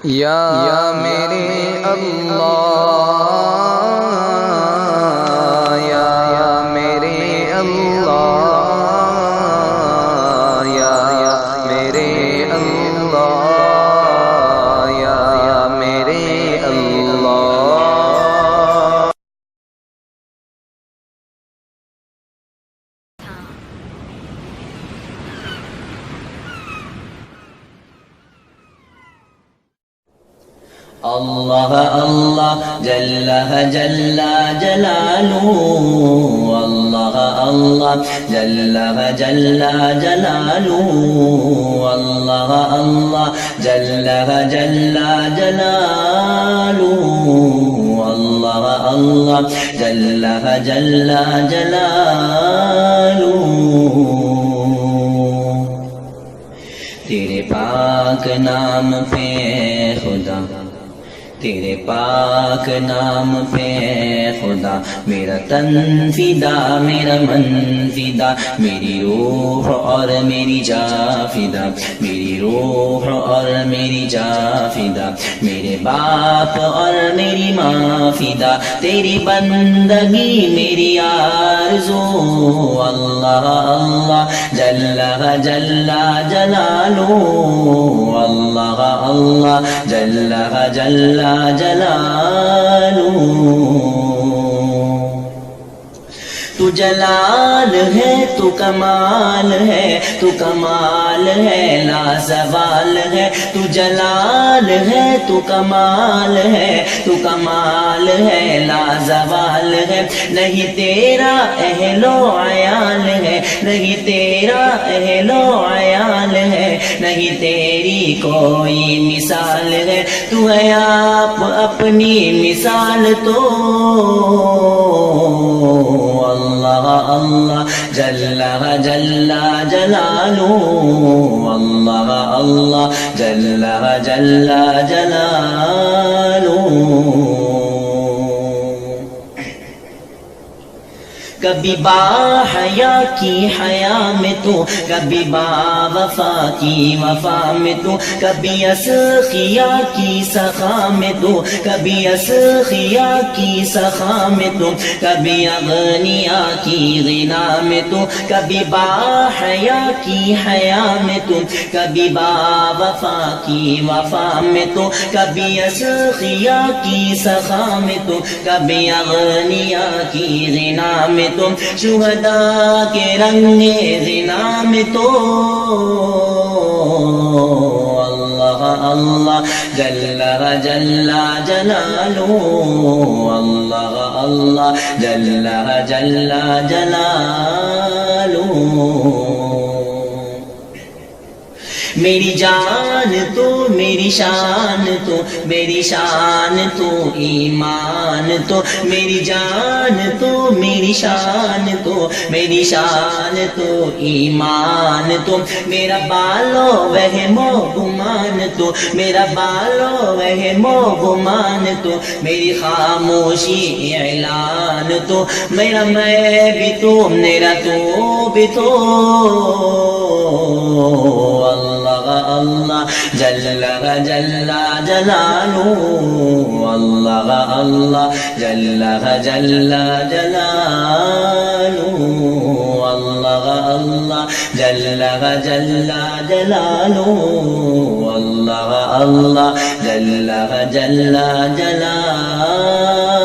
یا میرے اللہ، یا میرے اللہ، یا میرے اللہ، یا میرے اللہ۔ اللہ اللہ جل جل جلالہ، اللہ اللہ جل جل جلالہ، اللہ اللہ جل جل جلالہ، اللہ اللہ جل جل جلالہ۔ تیرے پاک نام پہ خدا، تیرے پاک نام پہ خدا، میرا تن فدا، میرا من فدا، میری روح اور میری جا فدا، میری روح اور میری جا فدا، میرے باپ اور میری ماں فدا، تیری بندگی میری آرزو۔ اللہ اللہ جل جل جلالہ، اللہ اللہ جل جل جلالہ۔ تو جلال ہے، تو کمال ہے، تو کمال ہے لا زوال ہے، تو جلال ہے، تو کمال ہے، تو کمال ہے لا زوال ہے۔ نہیں تیرا اہل و عیال ہے، نہیں تیرا اہل و عیال ہے، نہیں تیری کوئی مثال ہے، تو ہے آپ اپنی مثال تو۔ اللہ اللہ جل جل جلالہ، اللہ اللہ جل جل جلالہ۔ کبھی با حیا کی حیا میں تو، کبھی با وفا کی وفا میں تو، کبھی اسخیا کی سخا میں تو، کبھی اسخیا کی سخا میں تو، کبھی اغنیا کی غنا میں تو، کبھی با حیا کی حیا میں تو، کبھی با وفا کی وفا میں تو، کبھی اسخیا کی سخا میں تو، کبھی اغنیا کی غنا میں تو، شہداء کے رنگ غنا میں تو۔ اللہ اللہ جل جل جلالہ، اللہ اللہ جل جل جلالہ۔ میری جان تو میری شان تو، میری شان تو ایمان تو، میری جان تو میری شان تو، میری شان تو ایمان تو، میرا بالو وہم و گمان تو، میرا بالو وہم و گمان تو، میری خاموشی اعلان تو، میرا میں بھی تو، میرا تو بھی تو۔ اللہ اللہ جل جل جلالہ، اللہ اللہ جل جل جلالہ، اللہ اللہ جل جل جلالہ، اللہ اللہ جل جل جلالہ۔